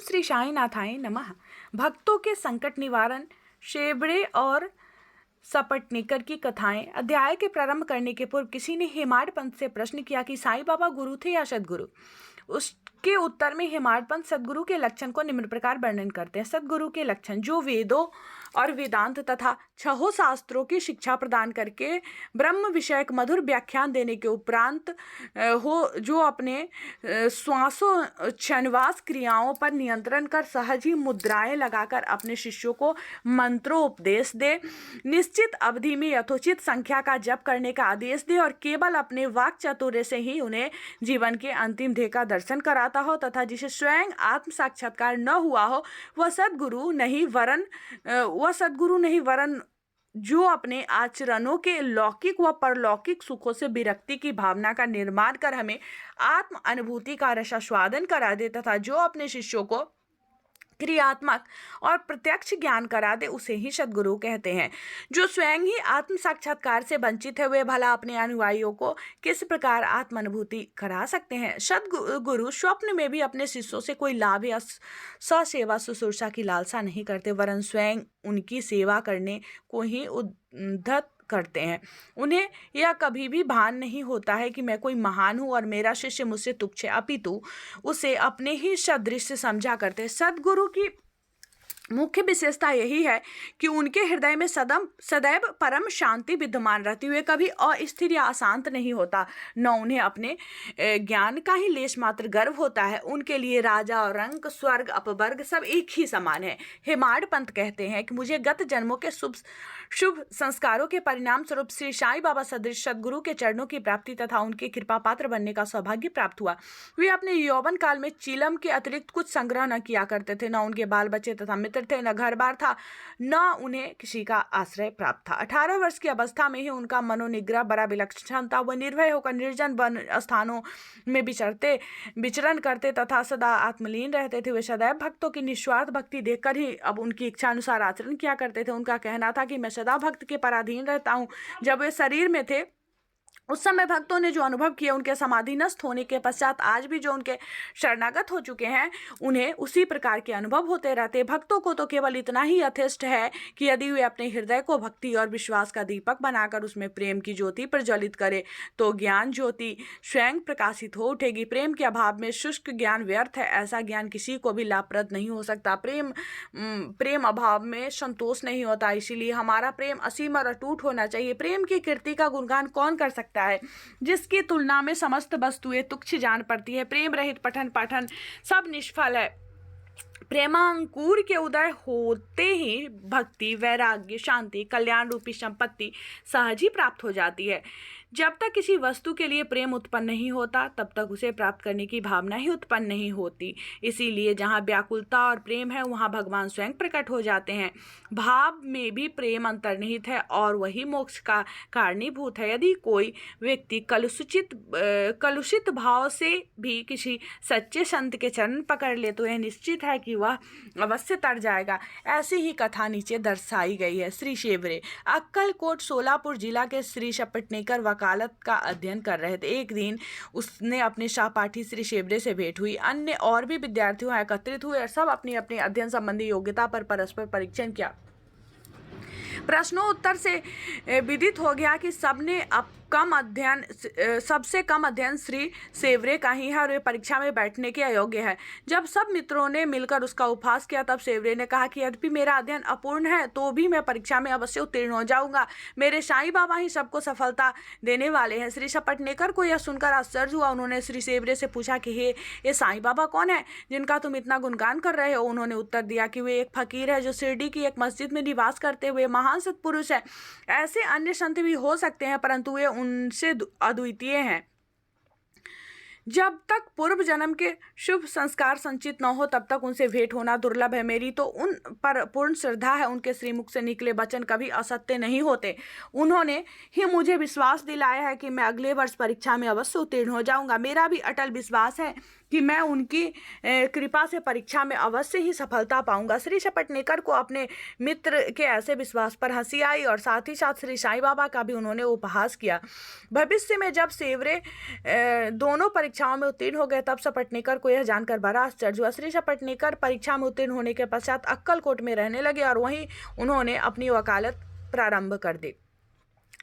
श्री साईनाथाय नमः। भक्तों के संकट निवारण शेबड़े और सपटनेकर की कथाएं। अध्याय के प्रारंभ करने के पूर्व किसी ने हेमाड पंत से प्रश्न किया कि साईं बाबा गुरु थे या सदगुरु। उसके उत्तर में हेमाड पंत सदगुरु के लक्षण को निम्न प्रकार वर्णन करते हैं। सदगुरु के लक्षण: जो वेदों और वेदांत तथा छहों शास्त्रों की शिक्षा प्रदान करके ब्रह्म विषयक मधुर व्याख्यान देने के उपरांत हो, जो अपने श्वासोच्छ्वास क्रियाओं पर नियंत्रण कर सहज ही मुद्राएं लगाकर अपने शिष्यों को मंत्रोपदेश दे, निश्चित अवधि में यथोचित संख्या का जप करने का आदेश दे और केवल अपने वाक चातुर्य से ही उन्हें जीवन के अंतिम ध्येय का दर्शन कराता हो तथा जिसे स्वयं आत्म साक्षात्कार न हुआ हो, वह सदगुरु नहीं वरन जो अपने आचरणों के लौकिक व परलौकिक सुखों से विरक्ति की भावना का निर्माण कर हमें आत्म अनुभूति का रसास्वादन करा दे तथा जो अपने शिष्यों को क्रियात्मक और प्रत्यक्ष ज्ञान करा दे, उसे ही सदगुरु कहते हैं। जो स्वयं ही आत्म साक्षात्कार से वंचित है, वे भला अपने अनुयायियों को किस प्रकार आत्म अनुभूति करा सकते हैं। सदगुरु स्वप्न में भी अपने शिष्यों से कोई लाभ या ससेवा शुश्रूषा की लालसा नहीं करते, वरन स्वयं उनकी सेवा करने को ही उद्धत करते हैं। उन्हें यह कभी भी भान नहीं होता है कि मैं कोई महान हूं और मेरा शिष्य मुझसे तुच्छ है, अपितु उसे अपने ही सदृश समझा करते हैं। सदगुरु की मुख्य विशेषता यही है कि उनके हृदय में सदैव परम शांति विद्यमान रहती हुए कभी अस्थिर या अशांत नहीं होता, न उन्हें अपने ज्ञान का ही लेश मात्र गर्व होता है। उनके लिए राजा और रंक, स्वर्ग अपवर्ग सब एक ही समान है। हेमाड पंत कहते हैं कि मुझे गत जन्मों के शुभ संस्कारों के परिणाम स्वरूप श्री साईं बाबा सदृश सदगुरु के चरणों की प्राप्ति तथा उनके कृपा पात्र बनने का सौभाग्य प्राप्त हुआ। वे अपने यौवन काल में चिलम के अतिरिक्त कुछ संग्रह न किया करते थे, न उनके बाल बच्चे तथा मित्र थे, न घर बार था, न उन्हें किसी का आश्रय प्राप्त था। 18 वर्ष की अवस्था में ही उनका मनोनिग्रह बड़ा विलक्षण था। वह निर्भय होकर निर्जन वन स्थानों में विचरण करते तथा सदा आत्मलीन रहते थे। वे सदैव भक्तों की निस्वार्थ भक्ति देखकर ही अब उनकी इच्छा अनुसार आचरण किया करते थे। उनका कहना था कि मैं सदा भक्त के पराधीन रहता हूँ। जब वे शरीर में थे उस समय भक्तों ने जो अनुभव किए, उनके समाधि नष्ट होने के पश्चात आज भी जो उनके शरणागत हो चुके हैं, उन्हें उसी प्रकार के अनुभव होते रहते। भक्तों को तो केवल इतना ही यथेष्ट है कि यदि वे अपने हृदय को भक्ति और विश्वास का दीपक बनाकर उसमें प्रेम की ज्योति प्रज्वलित करे तो ज्ञान ज्योति स्वयं प्रकाशित हो उठेगी। प्रेम के अभाव में शुष्क ज्ञान व्यर्थ है, ऐसा ज्ञान किसी को भी लाभप्रद नहीं हो सकता। प्रेम अभाव में संतोष नहीं होता, इसीलिए हमारा प्रेम असीम और अटूट होना चाहिए। प्रेम की कीर्ति का गुणगान कौन कर सकता है, जिसकी तुलना में समस्त वस्तुएं तुच्छ जान पड़ती है। प्रेम रहित पठन पाठन सब निष्फल है। प्रेमांकुर के उदय होते ही भक्ति, वैराग्य, शांति, कल्याण रूपी संपत्ति सहज ही प्राप्त हो जाती है। जब तक किसी वस्तु के लिए प्रेम उत्पन्न नहीं होता, तब तक उसे प्राप्त करने की भावना ही उत्पन्न नहीं होती। इसीलिए जहाँ व्याकुलता और प्रेम है, वहाँ भगवान स्वयं प्रकट हो जाते हैं। भाव में भी प्रेम अंतर्निहित है और वही मोक्ष का कारणीभूत है। यदि कोई व्यक्ति कलुषित भाव से भी किसी सच्चे संत के चरण पकड़ ले तो यह निश्चित है कि वह अवश्य तर जाएगा। ऐसी ही कथा नीचे दर्शाई गई है। श्री शेबरे अक्कलकोट सोलापुर जिला के श्री सपटनेकर वकालत का अध्ययन कर रहे थे। एक दिन उसने अपने सहपाठी श्री शेबरे से भेंट हुई। अन्य और भी विद्यार्थी एकत्रित हुए और सब अपनी अपनी अध्ययन संबंधी योग्यता पर परस्पर परीक्षण किया। प्रश्नोत्तर से विदित हो गया कि सबसे कम अध्ययन श्री शेबरे का ही है और वे परीक्षा में बैठने के अयोग्य है। जब सब मित्रों ने मिलकर उसका उपहास किया, तब शेबरे ने कहा कि यद्यपि मेरा अध्ययन अपूर्ण है तो भी मैं परीक्षा में अवश्य उत्तीर्ण हो जाऊंगा। मेरे साईं बाबा ही सबको सफलता देने वाले हैं। श्री सपटनेकर को यह सुनकर आश्चर्य हुआ। उन्होंने श्री शेबरे से पूछा कि हे, ये साईं बाबा कौन है जिनका तुम इतना गुणगान कर रहे हो? उन्होंने उत्तर दिया कि वे एक फकीर है जो शिरडी की एक मस्जिद में निवास करते हुए महान सत्पुरुष है। ऐसे अन्य संत भी हो सकते हैं, परंतु वे उनसे अद्वितीय हैं। जब तक पूर्व जन्म के शुभ संस्कार संचित न हो, तब तक उनसे भेंट होना दुर्लभ है। मेरी तो उन पर पूर्ण श्रद्धा है। उनके श्रीमुख से निकले वचन कभी असत्य नहीं होते। उन्होंने ही मुझे विश्वास दिलाया है कि मैं अगले वर्ष परीक्षा में अवश्य उत्तीर्ण हो जाऊंगा। मेरा भी अटल विश्वास है कि मैं उनकी कृपा से परीक्षा में अवश्य ही सफलता पाऊंगा। श्री सपटनेकर को अपने मित्र के ऐसे विश्वास पर हंसी आई और साथ ही साथ श्री साईं बाबा का भी उन्होंने उपहास किया। भविष्य में जब सेवरे दोनों परीक्षाओं में उत्तीर्ण हो गए तब सपटनेकर को यह जानकर बड़ा आश्चर्य हुआ। श्री सपटनेकर परीक्षा में उत्तीर्ण होने के पश्चात अक्कलकोट में रहने लगे और वहीं उन्होंने अपनी वकालत प्रारंभ कर दी।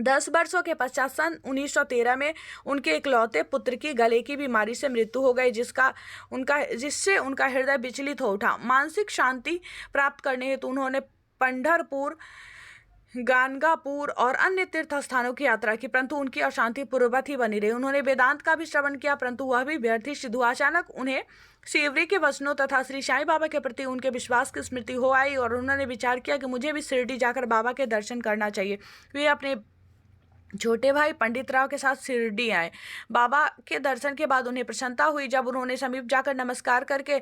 10 वर्षों के पश्चात सन 1913 में उनके इकलौते पुत्र की गले की बीमारी से मृत्यु हो गई, जिससे उनका हृदय विचलित हो उठा। मानसिक शांति प्राप्त करने हेतु उन्होंने पंढरपुर, गाणगापुर और अन्य तीर्थ स्थानों की यात्रा की, परंतु उनकी अशांति पूर्ववत ही बनी रही। उन्होंने वेदांत का भी श्रवण किया, परंतु वह भी व्यर्थ ही सिद्ध हुआ। अचानक उन्हें सेवरे के वचनों तथा श्री साईं बाबा के प्रति उनके विश्वास की स्मृति हो आई और उन्होंने विचार किया कि मुझे भी शिरडी जाकर बाबा के दर्शन करना चाहिए। वे अपने छोटे भाई पंडित राव के साथ शिरडी आए। बाबा के दर्शन के बाद उन्हें प्रसन्नता हुई। जब उन्होंने समीप जाकर नमस्कार करके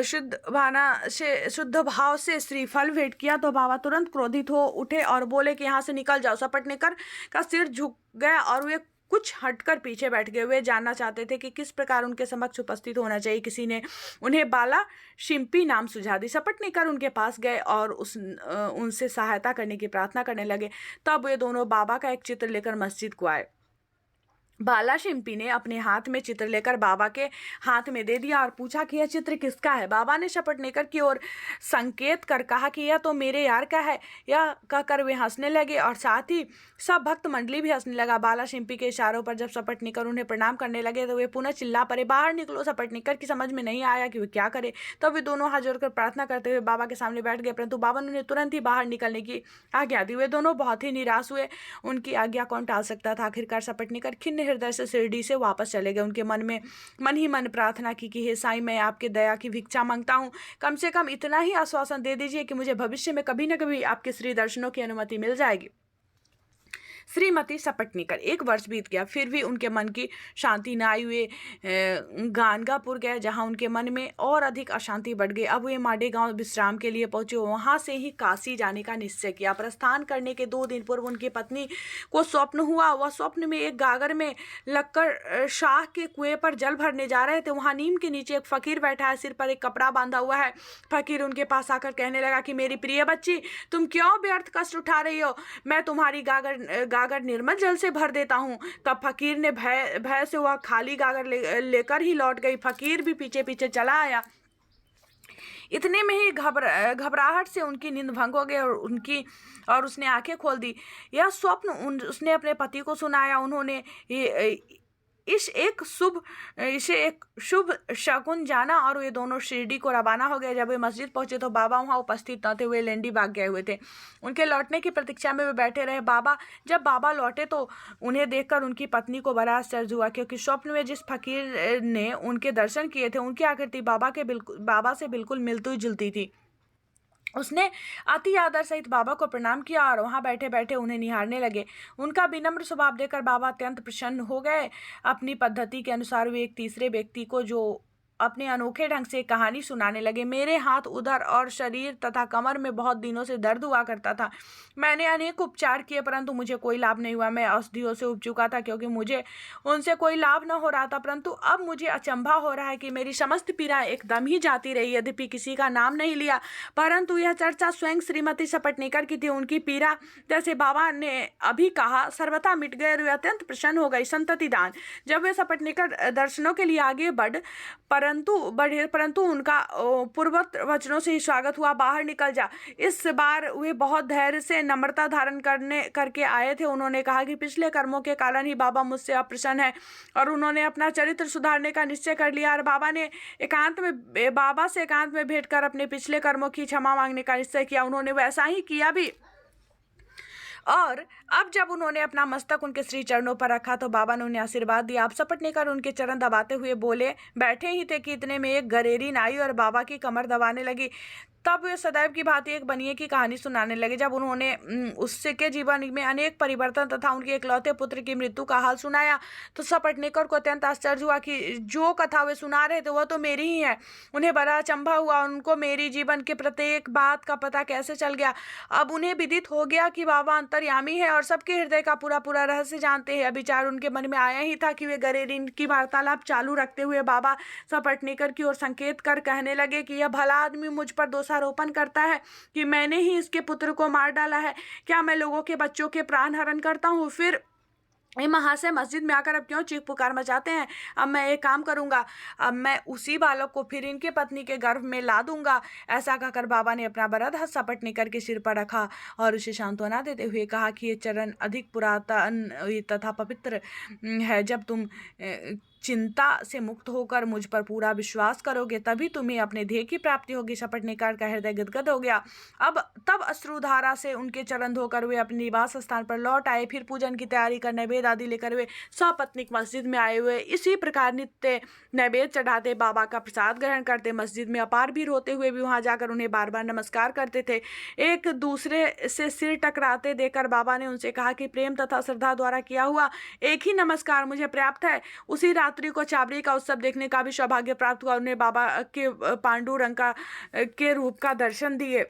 शुद्ध भाव से श्रीफल भेंट किया तो बाबा तुरंत क्रोधित हो उठे और बोले कि यहाँ से निकल जाओ। सपटनेकर का सिर झुक गया और वे कुछ हटकर पीछे बैठ गए। वे जानना चाहते थे कि किस प्रकार उनके समक्ष उपस्थित होना चाहिए। किसी ने उन्हें बाला शिंपी नाम सुझा दी। सपटनेकर उनके पास गए और उनसे सहायता करने की प्रार्थना करने लगे। तब वे दोनों बाबा का एक चित्र लेकर मस्जिद को आए। बाला शिंपी ने अपने हाथ में चित्र लेकर बाबा के हाथ में दे दिया और पूछा कि यह चित्र किसका है। बाबा ने सपटनेकर की ओर संकेत कर कहा कि यह तो मेरे यार का है। यह कहकर वे हंसने लगे और साथ ही सब भक्त मंडली भी हंसने लगा। बाला शिंपी के इशारों पर जब सपटनेकर उन्हें प्रणाम करने लगे तो वे पुनः चिल्ला पड़े, बाहर निकलो। सपटनेकर की समझ में नहीं आया कि वे क्या करे। तब वे दोनों हाथ जोड़कर प्रार्थना करते हुए बाबा के सामने बैठ गए, परंतु बाबा ने उन्हें तुरंत ही बाहर निकलने की आज्ञा दी। वे दोनों बहुत ही निराश हुए। उनकी आज्ञा कौन टाल सकता था। आखिरकार सपटनेकर खिन्न हृदय से शिरडी से वापस चले गए। उनके मन ही मन प्रार्थना की कि हे साईं, मैं आपके दया की भिक्षा मांगता हूँ। कम से कम इतना ही आश्वासन दे दीजिए कि मुझे भविष्य में कभी न कभी आपके श्री दर्शनों की अनुमति मिल जाएगी। श्रीमती सपटनेकर 1 वर्ष बीत गया, फिर भी उनके मन की शांति न आई। वे गाणगापुर गए, जहां उनके मन में और अधिक अशांति बढ़ गई। अब वे माडे गांव विश्राम के लिए पहुंचे। वहां से ही काशी जाने का निश्चय किया। प्रस्थान करने के 2 दिन पूर्व उनकी पत्नी को स्वप्न हुआ। वह स्वप्न में एक गागर में लक्कड़ शाह के कुएं पर जल भरने जा रहे थे। वहां नीम के नीचे एक फकीर बैठा है, सिर पर एक कपड़ा बांधा हुआ है। फकीर उनके पास आकर कहने लगा कि मेरी प्रिय बच्ची, तुम क्यों व्यर्थ कष्ट उठा रही हो? मैं तुम्हारी गागर निर्मल जल से भर देता हूँ। तब फकीर ने भय से वह खाली गागर लेकर ही लौट गई। फकीर भी पीछे पीछे चला आया। इतने में ही घबराहट से उनकी नींद भंग हो गई और उसने आंखें खोल दी। यह स्वप्न उसने अपने पति को सुनाया। उन्होंने इसे एक शुभ शकुन जाना और वे दोनों शिरडी को रवाना हो गए। जब वे मस्जिद पहुंचे तो बाबा वहां उपस्थित न थे। वे लेंडी भाग गए हुए थे। उनके लौटने की प्रतीक्षा में वे बैठे रहे। जब बाबा लौटे तो उन्हें देखकर उनकी पत्नी को बड़ा आश्चर्य हुआ, क्योंकि स्वप्न में जिस फकीर ने उनके दर्शन किए थे उनकी आकृति बाबा से बिल्कुल मिलती जुलती थी। उसने अति आदर सहित बाबा को प्रणाम किया और वहां बैठे बैठे उन्हें निहारने लगे। उनका विनम्र स्वभाव देखकर बाबा अत्यंत प्रसन्न हो गए। अपनी पद्धति के अनुसार वे एक तीसरे व्यक्ति को, जो अपने अनोखे ढंग से कहानी सुनाने लगे। मेरे हाथ, उधर और शरीर तथा कमर में बहुत दिनों से दर्द हुआ करता था। मैंने अनेक उपचार किए परंतु मुझे कोई लाभ नहीं हुआ। मैं औषधियों से उब चुका था क्योंकि मुझे उनसे कोई लाभ न हो रहा था, परंतु अब मुझे अचंभा हो रहा है कि मेरी समस्त पीड़ा एकदम ही जाती रही। यद्यपि किसी का नाम नहीं लिया, परंतु यह चर्चा स्वयं श्रीमती सपटनेकर की थी। उनकी पीड़ा, जैसे बाबा ने अभी कहा, सर्वथा मिट गए और वे अत्यंत प्रसन्न हो गई। संतति दान। जब वे सपटनेकर दर्शनों के लिए आगे परंतु उनका पूर्वोक्त वचनों से ही स्वागत हुआ। बाहर निकल जा। इस बार वे बहुत धैर्य से नम्रता धारण करके आए थे। उन्होंने कहा कि पिछले कर्मों के कारण ही बाबा मुझसे अप्रसन्न है और उन्होंने अपना चरित्र सुधारने का निश्चय कर लिया। और बाबा से एकांत में भेंट कर अपने पिछले कर्मों की क्षमा मांगने का निश्चय किया। उन्होंने वैसा ही किया भी। और अब जब उन्होंने अपना मस्तक उनके श्री चरणों पर रखा तो बाबा ने उन्हें आशीर्वाद दिया। आप सपटनेकर उनके चरण दबाते हुए बोले। बैठे ही थे कि इतने में एक गरेरी नाई और बाबा की कमर दबाने लगी। तब वे सदैव की भांति एक बनिए की कहानी सुनाने लगे। जब उन्होंने उससे के जीवन में अनेक परिवर्तन तथा उनके इकलौते पुत्र की मृत्यु का हाल सुनाया तो सपटनेकर को अत्यंत आश्चर्य हुआ कि जो कथा वे सुना रहे थे वह तो मेरी ही है। उन्हें बड़ा अचंभा हुआ, उनको मेरी जीवन के प्रत्येक बात का पता कैसे चल गया। अब उन्हें विदित हो गया कि बाबा अंतर्यामी है और सबके हृदय का पूरा पूरा रहस्य जानते हैं। विचार उनके मन में आया ही था कि वे गरेरिन की वार्तालाप चालू रखते हुए बाबा सपटनेकर की ओर संकेत कर कहने लगे कि यह भला आदमी मुझ पर दोषारोपण करता है कि मैंने ही इसके पुत्र को मार डाला है। क्या मैं लोगों के बच्चों के प्राण हरण करता हूँ? फिर ये महाशय मस्जिद में आकर अब क्यों चीख पुकार मचाते हैं? अब मैं एक काम करूंगा, अब मैं उसी बालक को फिर इनके पत्नी के गर्भ में ला दूंगा। ऐसा कहकर बाबा ने अपना वरद हस्त सपटनेकर के सिर पर रखा और उसे सांत्वना देते हुए कहा कि ये चरण अधिक पुरातन तथा पवित्र है। जब तुम चिंता से मुक्त होकर मुझ पर पूरा विश्वास करोगे तभी तुम्हें अपने ध्येय की प्राप्ति होगी। सपटनेकर का हृदय गदगद हो गया। अब तब अश्रुधारा से उनके चरण धोकर वे अपने निवास स्थान पर लौट आए। फिर पूजन की तैयारी कर नैवेद्य आदि लेकर वे सपत्नीक मस्जिद में आए हुए इसी प्रकार नित्य नैवेद्य चढ़ाते, बाबा का प्रसाद ग्रहण करते। मस्जिद में अपार भीड़ होते हुए भी वहां जाकर उन्हें बार बार नमस्कार करते थे। एक दूसरे से सिर टकराते देखकर बाबा ने उनसे कहा कि प्रेम तथा श्रद्धा द्वारा किया हुआ एक ही नमस्कार मुझे पर्याप्त है। उसी रात्रि को चाबरी का उत्सव देखने का भी सौभाग्य प्राप्त हुआ। उन्हें बाबा के पांडुरंग का के रूप का दर्शन दिए।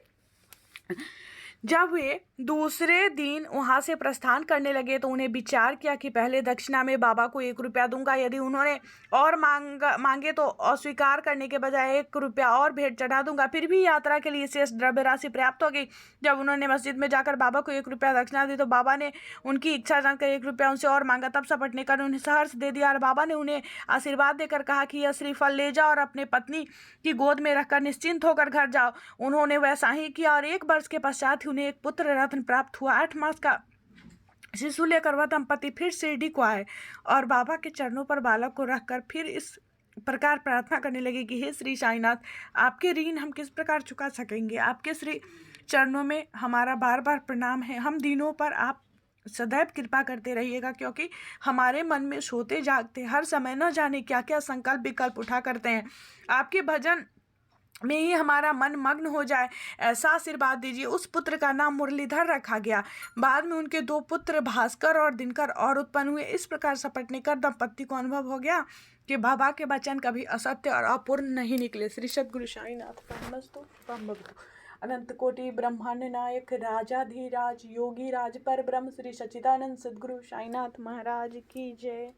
जब वे दूसरे दिन वहां से प्रस्थान करने लगे तो उन्हें विचार किया कि पहले दक्षिणा में बाबा को 1 रुपया दूंगा, यदि उन्होंने और मांगे तो अस्वीकार करने के बजाय 1 रुपया और भेंट चढ़ा दूंगा, फिर भी यात्रा के लिए शेष द्रव्य राशि पर्याप्त होगी। जब उन्होंने मस्जिद में जाकर बाबा को 1 रुपया दक्षिणा दी तो बाबा ने उनकी इच्छा जानकर 1 रुपया उनसे और मांगा। तब सपटनेकर उन्हें सहर्ष दे दिया और बाबा ने उन्हें आशीर्वाद देकर कहा कि यह श्रीफल ले जाओ और अपने पत्नी की गोद में रखकर निश्चिंत होकर घर जाओ। उन्होंने वैसा ही किया और 1 वर्ष के पश्चात उन्हें एक पुत्र रत्न प्राप्त हुआ। 8 मास का शिशु लेकर वह दंपति फिर शिरडी को आए और बाबा के चरणों पर बालक को रखकर फिर इस प्रकार प्रार्थना करने लगे कि हे श्री साईनाथ, आपके ऋण हम किस प्रकार चुका सकेंगे? आपके श्री चरणों में हमारा बार बार प्रणाम है। हम दिनों पर आप सदैव कृपा करते रहिएगा, क्योंकि हमारे मन में सोते जागते हर समय न जाने क्या क्या संकल्प विकल्प उठा करते हैं। आपके भजन में ही हमारा मन मग्न हो जाए, ऐसा आशीर्वाद दीजिए। उस पुत्र का नाम मुरलीधर रखा गया। बाद में उनके 2 पुत्र भास्कर और दिनकर और उत्पन्न हुए। इस प्रकार सपटनेकर दंपत्ति को अनुभव हो गया कि बाबा के वचन कभी असत्य और अपूर्ण नहीं निकले। श्री सद्गुरु साईनाथ अनंत कोटि ब्रह्मांड नायक राजाधिराज योगी राज पर ब्रह्म श्री सच्चिदानंद सद्गुरु साईनाथ महाराज की जय।